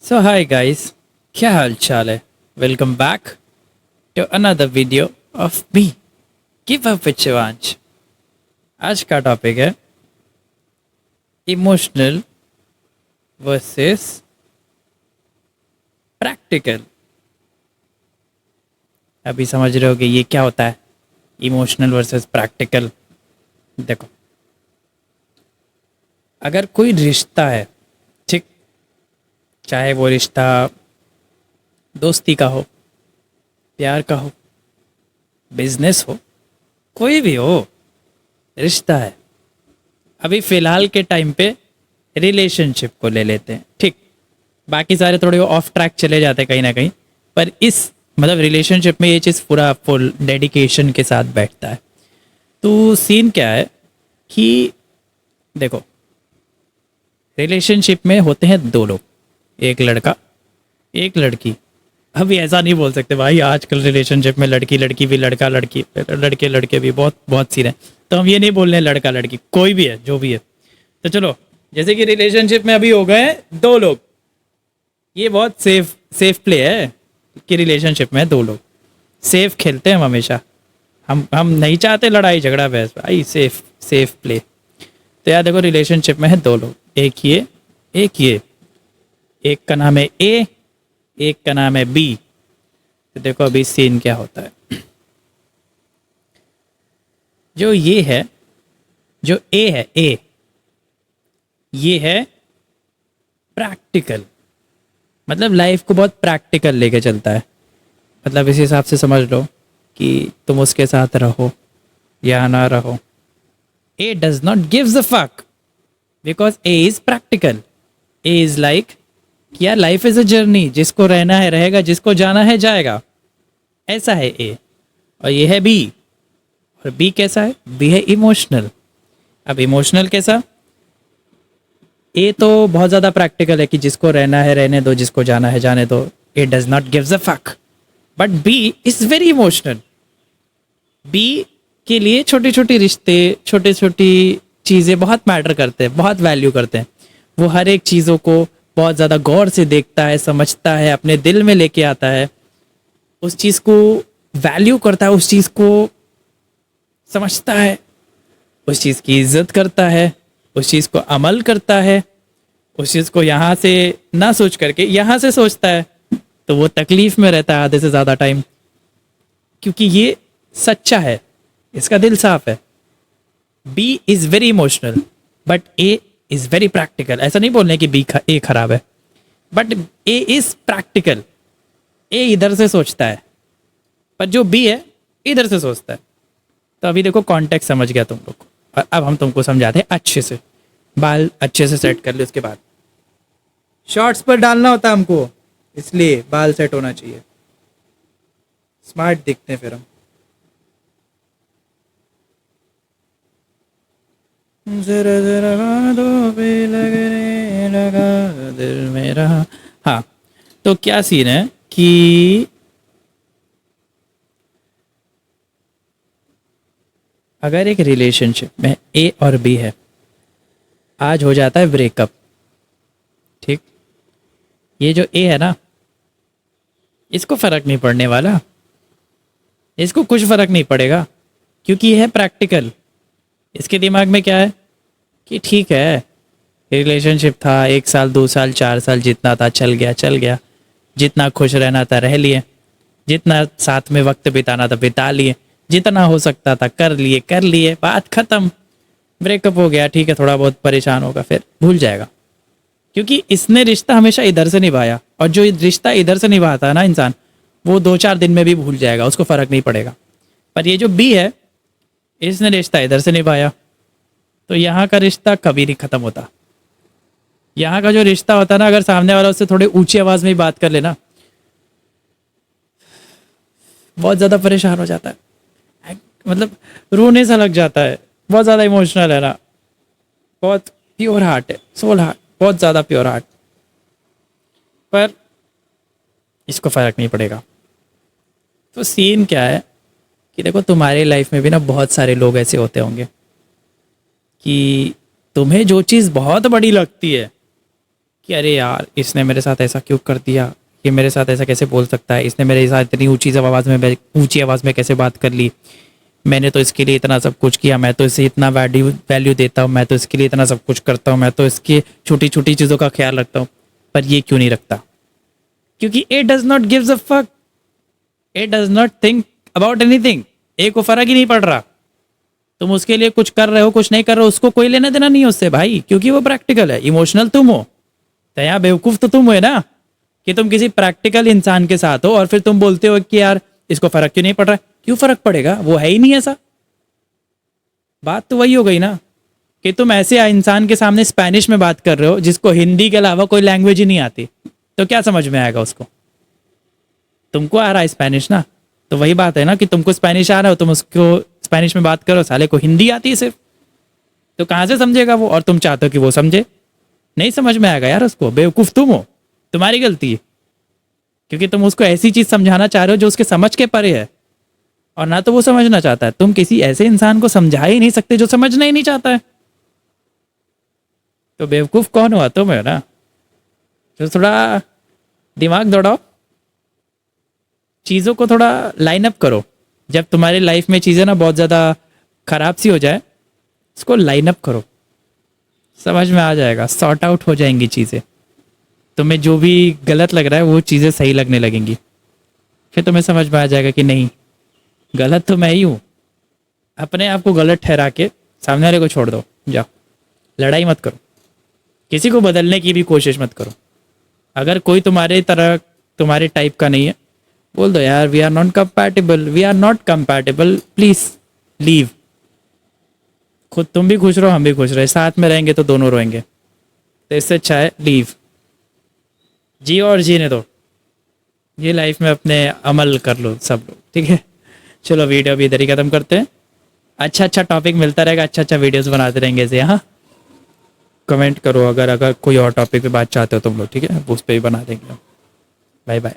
सो hi guys, क्या हाल चाल है। Welcome back to another video of me give up with Shivansh. आज का टॉपिक है इमोशनल वर्सेस प्रैक्टिकल। अभी समझ रहे हो कि ये क्या होता है, इमोशनल वर्सेस प्रैक्टिकल। देखो, अगर कोई रिश्ता है, ठीक, चाहे वो रिश्ता दोस्ती का हो, प्यार का हो, बिजनेस हो, कोई भी हो, रिश्ता है। अभी फिलहाल के टाइम पे रिलेशनशिप को ले लेते हैं, ठीक। बाकी सारे थोड़े ऑफ ट्रैक चले जाते हैं कहीं ना कहीं, पर इस मतलब रिलेशनशिप में ये चीज़ पूरा फुल डेडिकेशन के साथ बैठता है। तो सीन क्या है कि देखो, रिलेशनशिप में होते हैं दो लोग, एक लड़का एक लड़की। अभी ऐसा नहीं बोल सकते भाई, आजकल रिलेशनशिप में लड़की लड़की भी, लड़का लड़की, लड़के लड़के भी, बहुत बहुत सीन है। तो हम ये नहीं बोल रहे हैं लड़का लड़की, कोई भी है जो भी है। तो चलो, जैसे कि रिलेशनशिप में अभी हो गए हैं दो लोग, ये बहुत सेफ प्ले है कि रिलेशनशिप में दो लोग सेफ खेलते हैं हम हमेशा। हम नहीं चाहते लड़ाई झगड़ा बहस भाई, सेफ प्ले। तो यार देखो, रिलेशनशिप में है दो लोग, एक ये एक ये, एक का नाम है ए, एक का नाम है बी। तो देखो अभी सीन क्या होता है। जो ये है, जो ए है, ए ये है प्रैक्टिकल, मतलब लाइफ को बहुत प्रैक्टिकल लेके चलता है। मतलब इस हिसाब से समझ लो कि तुम उसके साथ रहो या ना रहो, A does not gives a fuck because A is practical. A is like यार लाइफ इज अ जर्नी, जिसको रहना है रहेगा, जिसको जाना है जाएगा। ऐसा है ए। और ये है बी। और बी कैसा है? बी है इमोशनल। अब इमोशनल कैसा? ए तो बहुत ज़्यादा प्रैक्टिकल है कि जिसको रहना है रहने दो, जिसको जाना है जाने दो। A does not gives a fuck. But B is very emotional. B के लिए छोटे छोटे रिश्ते, छोटी छोटी चीज़ें बहुत मैटर करते हैं, बहुत वैल्यू करते हैं। वो हर एक चीज़ों को बहुत ज़्यादा गौर से देखता है, समझता है, अपने दिल में लेके आता है, उस चीज़ को वैल्यू करता है, उस चीज़ को समझता है, उस चीज़ की इज्जत करता है, उस चीज़ को अमल करता है, उस चीज़ को यहाँ से ना सोच करके यहाँ से सोचता है। तो वो तकलीफ में रहता है आधे से ज़्यादा टाइम, क्योंकि ये सच्चा है, इसका दिल साफ है। B is very emotional but A is very practical. ऐसा नहीं बोलने कि ए खराब है, but A is practical. A इधर से सोचता है, पर जो बी है इधर से सोचता है। तो अभी देखो कॉन्टेक्स्ट समझ गया तुम लोग को, और अब हम तुमको समझाते हैं अच्छे से। बाल अच्छे से सेट कर ले, उसके बाद शॉर्ट्स पर डालना होता है हमको, इसलिए बाल सेट होना चाहिए, स्मार्ट दिखते हैं फिर हम। जरा जरा बातों पे लगने लगा दिल मेरा। हाँ, तो क्या सीन है कि अगर एक रिलेशनशिप में ए और बी है, आज हो जाता है ब्रेकअप, ठीक। ये जो ए है ना, इसको फर्क नहीं पड़ने वाला, इसको कुछ फर्क नहीं पड़ेगा, क्योंकि ये है प्रैक्टिकल। इसके दिमाग में क्या है कि ठीक है, रिलेशनशिप था, 1 साल 2 साल 4 साल जितना था चल गया चल गया, जितना खुश रहना था रह लिए, जितना साथ में वक्त बिताना था बिता लिए, जितना हो सकता था कर लिए, बात खत्म। ब्रेकअप हो गया, ठीक है, थोड़ा बहुत परेशान होगा, फिर भूल जाएगा, क्योंकि इसने रिश्ता हमेशा इधर से निभाया। और जो रिश्ता इधर से निभाता है ना इंसान, वो 2-4 दिन में भी भूल जाएगा, उसको फर्क नहीं पड़ेगा। पर ये जो बी है, इसने रिश्ता इधर से निभाया, तो यहाँ का रिश्ता कभी नहीं खत्म होता। यहाँ का जो रिश्ता होता है ना, अगर सामने वाला उससे थोड़ी ऊंची आवाज में ही बात कर लेना, बहुत ज्यादा परेशान हो जाता है, मतलब रोने सा लग जाता है, बहुत ज्यादा इमोशनल है ना, बहुत प्योर हार्ट है, सोल हार्ट, बहुत ज्यादा प्योर हार्ट। पर इसको फर्क नहीं पड़ेगा। तो सीन क्या है कि देखो, तुम्हारी लाइफ में भी ना बहुत सारे लोग ऐसे होते होंगे कि तुम्हें जो चीज़ बहुत बड़ी लगती है कि अरे यार इसने मेरे साथ ऐसा क्यों कर दिया, ये मेरे साथ ऐसा कैसे बोल सकता है, इसने मेरे साथ इतनी ऊंची आवाज़ में कैसे बात कर ली, मैंने तो इसके लिए इतना सब कुछ किया, मैं तो इसे इतना वैल्यू देता हूँ, मैं तो इसके लिए इतना सब कुछ करता हूँ, मैं तो इसकी छोटी छोटी चीज़ों का ख्याल रखता हूँ, पर ये क्यों नहीं रखता? क्योंकि it does not gives a fuck, it does not think about anything. एक को फर्क ही नहीं पड़ रहा, तुम उसके लिए कुछ कर रहे हो कुछ नहीं कर रहे हो, उसको कोई लेना देना नहीं है उससे भाई, क्योंकि वो प्रैक्टिकल है। इमोशनल तुम हो, तो यहाँ बेवकूफ़ तो तुम हो ना, कि तुम किसी प्रैक्टिकल इंसान के साथ हो और फिर तुम बोलते हो कि यार इसको फर्क क्यों नहीं पड़ रहा है। क्यों फर्क पड़ेगा, वो है ही नहीं ऐसा। बात तो वही हो गई ना, कि तुम ऐसे इंसान के सामने स्पेनिश में बात कर रहे हो जिसको हिंदी के अलावा कोई लैंग्वेज ही नहीं आती, तो क्या समझ में आएगा उसको? तुमको आ रहा है स्पेनिश ना, तो वही बात है ना कि तुमको स्पेनिश आ रहा हो, तुम उसको स्पेनिश में बात करो, साले को हिंदी आती है सिर्फ, तो कहाँ से समझेगा वो? और तुम चाहते हो कि वो समझे, नहीं समझ में आएगा यार उसको। बेवकूफ़ तुम हो, तुम्हारी गलती है, क्योंकि तुम उसको ऐसी चीज़ समझाना चाह रहे हो जो उसके समझ के परे है, और ना तो वो समझना चाहता है। तुम किसी ऐसे इंसान को समझा ही नहीं सकते जो समझना ही नहीं चाहता है, तो बेवकूफ़ कौन हुआ? तुम है ना। तो थोड़ा दिमाग दौड़ाओ, चीज़ों को थोड़ा लाइन अप करो। जब तुम्हारी लाइफ में चीज़ें ना बहुत ज़्यादा ख़राब सी हो जाए, इसको लाइन अप करो, समझ में आ जाएगा, सॉर्ट आउट हो जाएंगी चीज़ें। तुम्हें जो भी गलत लग रहा है वो चीज़ें सही लगने लगेंगी, फिर तुम्हें समझ में आ जाएगा कि नहीं, गलत तो मैं ही हूँ। अपने आप को गलत ठहरा के सामने वाले को छोड़ दो, जाओ। लड़ाई मत करो, किसी को बदलने की भी कोशिश मत करो। अगर कोई तुम्हारे तरह तुम्हारे टाइप का नहीं है, बोल दो यार we are not compatible, we are not compatible, please leave. खुद तुम भी खुश रहो, हम भी खुश रहे, साथ में रहेंगे तो दोनों रोएंगे, तो इससे अच्छा है लीव। जियो और जीने दो, ये लाइफ में अपने अमल कर लो सब लोग, ठीक है। चलो वीडियो भी इधर ही खत्म करते हैं। अच्छा अच्छा टॉपिक मिलता रहेगा, अच्छा अच्छा वीडियोस बनाते रहेंगे ऐसे। हाँ, कमेंट करो अगर कोई और टॉपिक पे बात चाहते हो तुम लोग, ठीक है, उस पर भी बना देंगे। Bye bye.